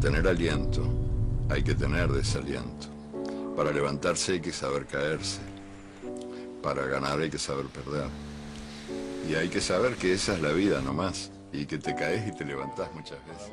tener aliento hay que tener desaliento. Para levantarse hay que saber caerse. Para ganar hay que saber perder. Y hay que saber que esa es la vida nomás. Y que te caes y te levantás muchas veces.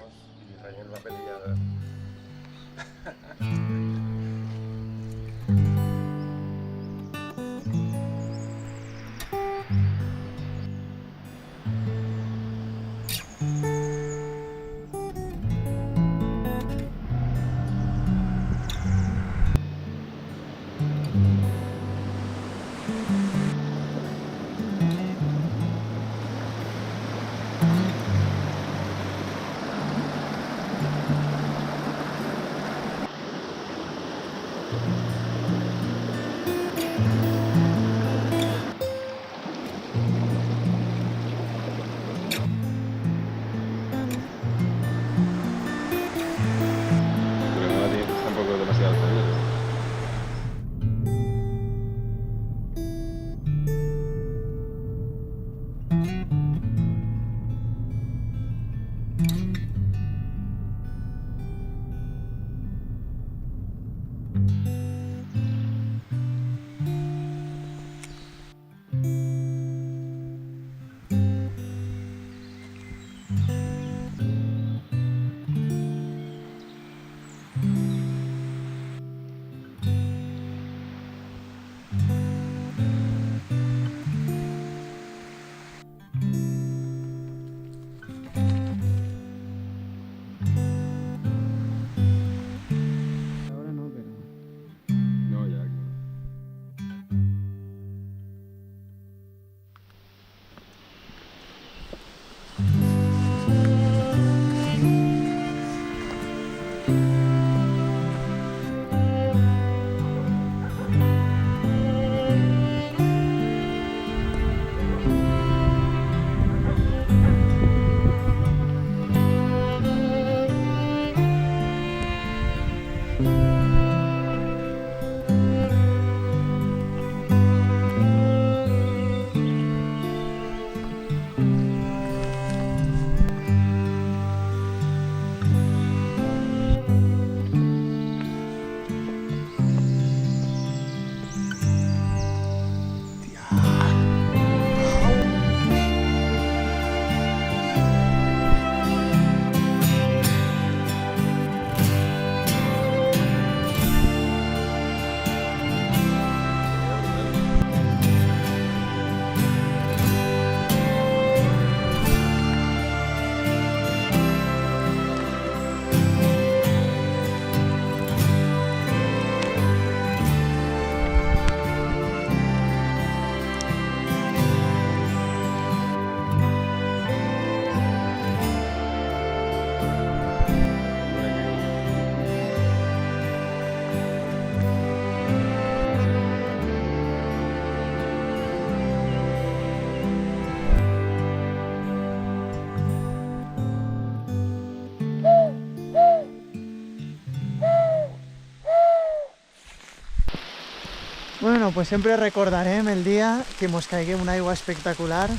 Bueno, pues sempre recordarem el dia que mos caigué una aigua espectacular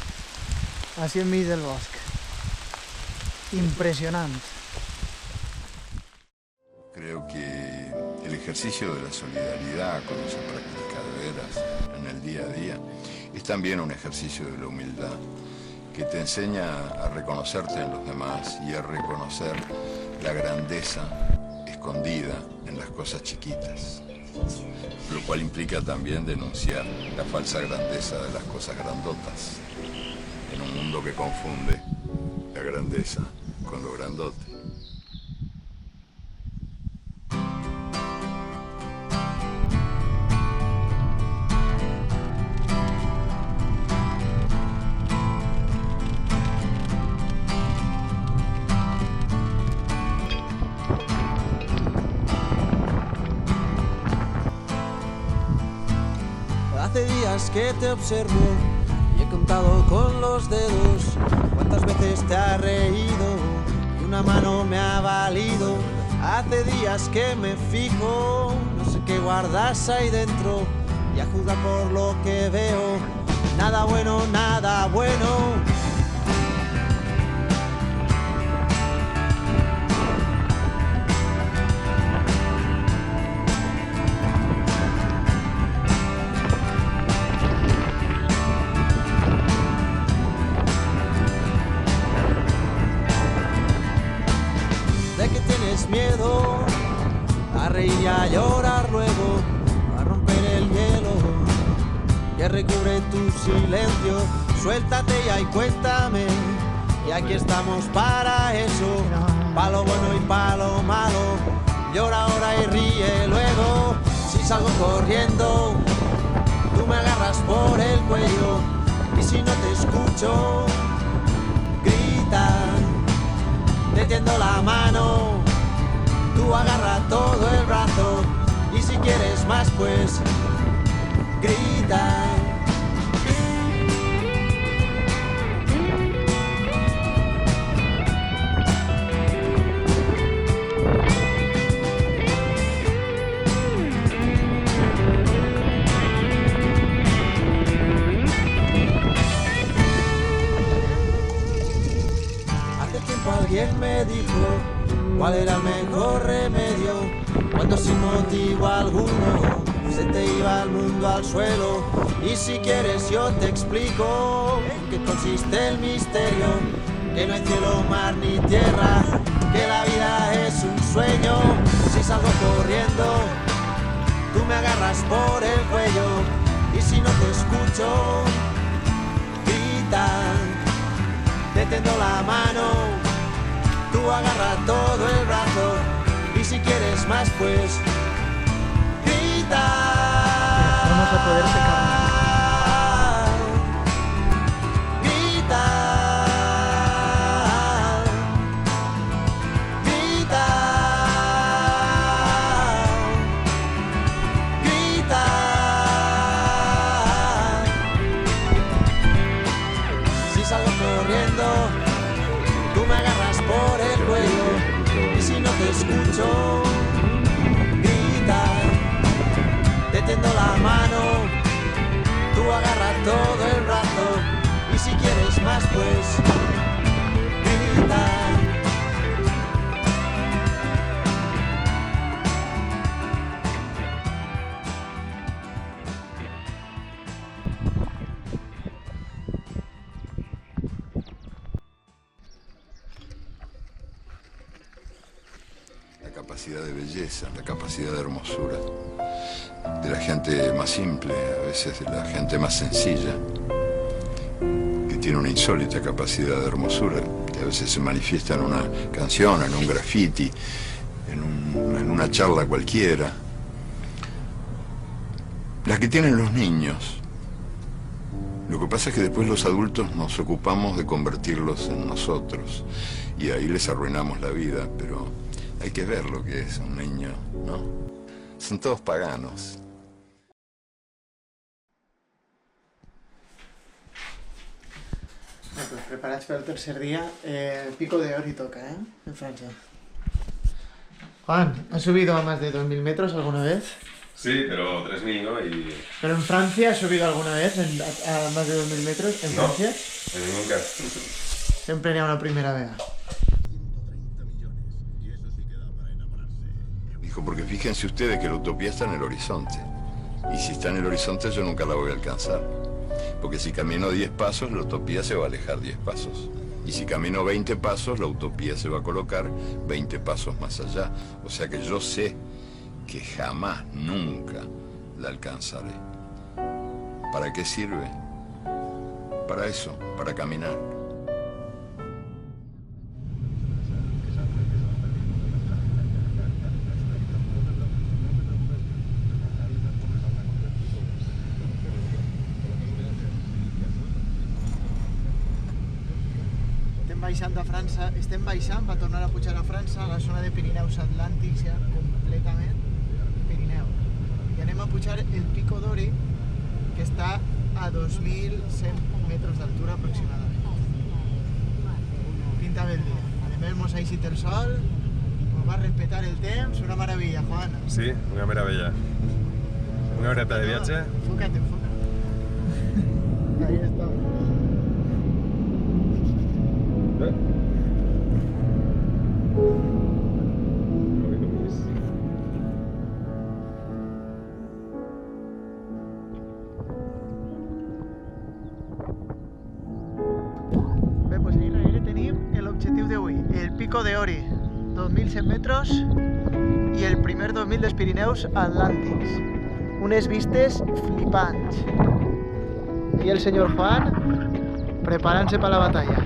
així enmig del bosc. Impresionant. Creo que el ejercicio de la solidaridad, cuando se practica de veras en el día a día, es también un ejercicio de la humildad, que te enseña a reconocerte en los demás y a reconocer la grandeza escondida en las cosas chiquitas, lo cual implica también denunciar la falsa grandeza de las cosas grandotas, en un mundo que confunde la grandeza con lo grandote. Hace días que te observo y he contado con los dedos cuántas veces te has reído y una mano me ha valido. Hace días que me fijo, no sé qué guardas ahí dentro y a juzgar por lo que veo, nada bueno, nada bueno. que recubre tu silencio. Suéltate ya y cuéntame, y aquí estamos para eso. Palo bueno y palo malo, llora ahora y ríe luego. Si salgo corriendo, tú me agarras por el cuello, y si no te escucho, grita, te tiendo la mano, tú agarra todo el brazo, y si quieres más pues grita. Alguien me dijo cuál era el mejor remedio cuando sin motivo alguno se te iba el mundo al suelo. Y si quieres yo te explico en qué consiste el misterio, que no hay cielo, mar ni tierra, que la vida es un sueño. Si salgo corriendo, tú me agarras por el cuello, y si no te escucho, grita, te tiendo la mano, tú agarra todo el brazo, y si quieres más pues grita. Vamos a poder secarnos. Grita, grita, grita. Si salgo corriendo, tú me agarras por el cuello, y si no te escucho, grita, te tiendo la mano, tú agarras todo el brazo, y si quieres más pues grita. La capacidad de belleza, la capacidad de hermosura de la gente más simple, a veces de la gente más sencilla, que tiene una insólita capacidad de hermosura, que a veces se manifiesta en una canción, en un graffiti, en una charla cualquiera. La que tienen los niños. Lo que pasa es que después los adultos nos ocupamos de convertirlos en nosotros, y ahí les arruinamos la vida, pero hay que ver lo que es un niño, ¿no? Son todos paganos. Pues preparados para el tercer día. Pico de Ori toca, en Francia. Juan, ¿has subido a más de 2.000 metros alguna vez? Sí, pero 3.000, ¿no? ¿Pero en Francia has subido alguna vez a más de 2.000 metros? ¿En Francia? En ningún caso. Siempre era una primera vez. Dijo, porque fíjense ustedes que la utopía está en el horizonte. Y si está en el horizonte yo nunca la voy a alcanzar. Porque si camino 10 pasos, la utopía se va a alejar 10 pasos. Y si camino 20 pasos, la utopía se va a colocar 20 pasos más allá. O sea que yo sé que jamás, nunca la alcanzaré. ¿Para qué sirve? Para eso, para caminar. Baixant a França, estem baixant per tornar a pujar a França, a la zona de Pirineus Atlàntics ja completament, Pirineu. I anem a pujar el Pico d'Ori, que està a 2.100 metres d'altura aproximadament. Pinta bé el dia. Además hemos eixit el sol, nos va a respetar el temps, una maravilla, Juan. Sí, una maravilla. Una horeta de viatge. Enfócate. Ahí estamos. Bé, pues ahí darrere tenim l'objectiu d'avui, el Pico d'Ori, 2.100 metres i el primer 2.000 dels Pirineus Atlàntics. Unes vistes flipants. Y el señor Juan preparándose para la batalla.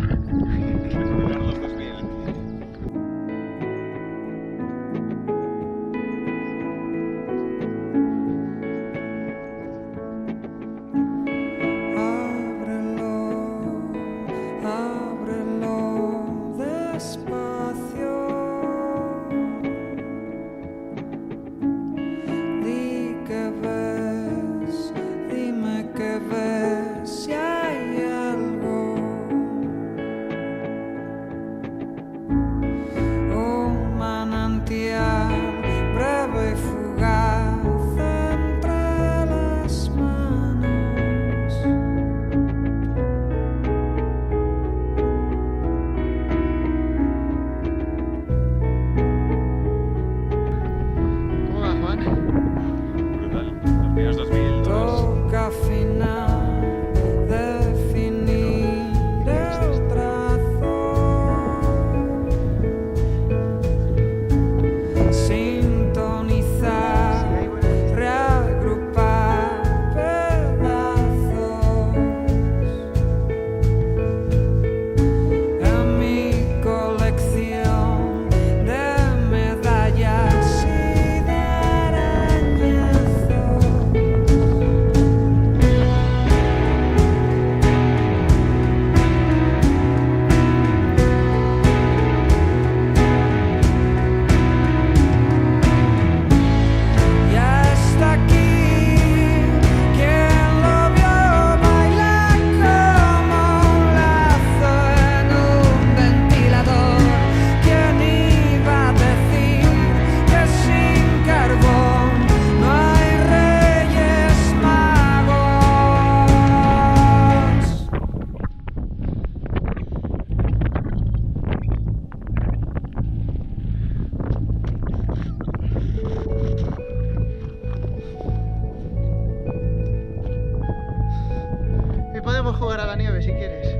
Podemos jugar a la nieve si quieres.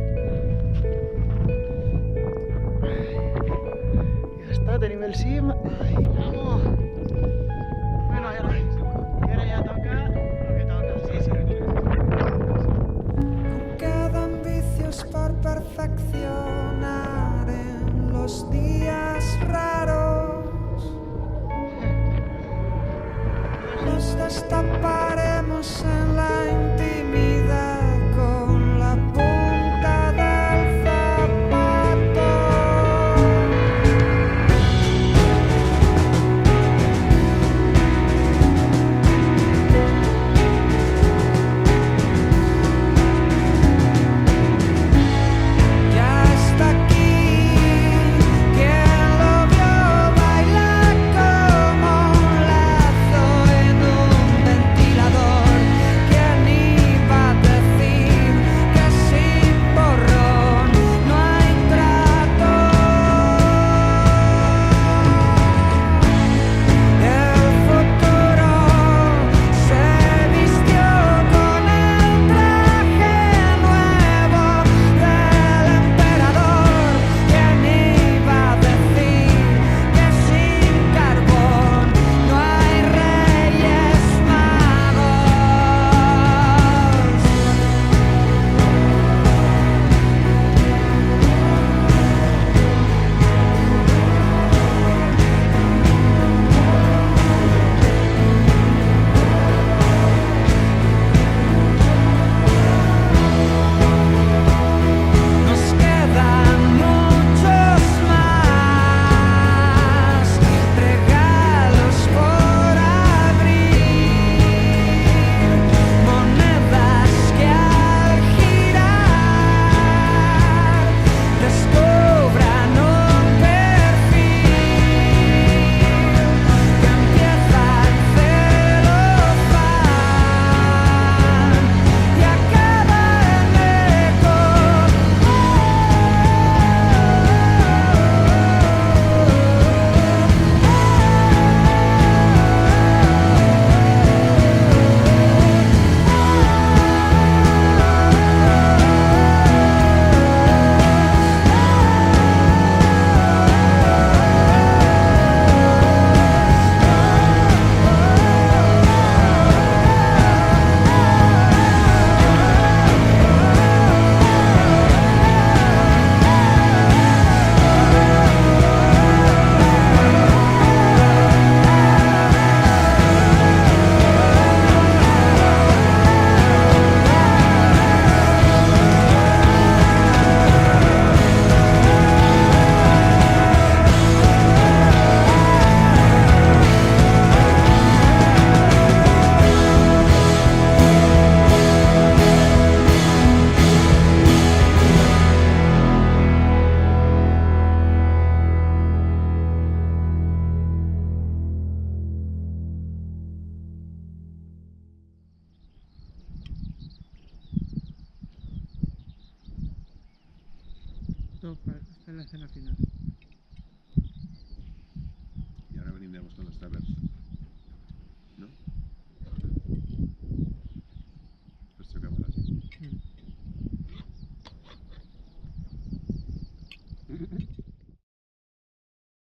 Ya está, tenim el cim. Ai, vamos. Bueno, y ahora ya toca lo que toca. Sí, sí. Quedan vicios por perfeccionar en los días raros. Los destaparemos en la intimidad. Esto es la escena final. Y ahora brindemos con los tabers. ¿No? Pues tocamos así. Mm.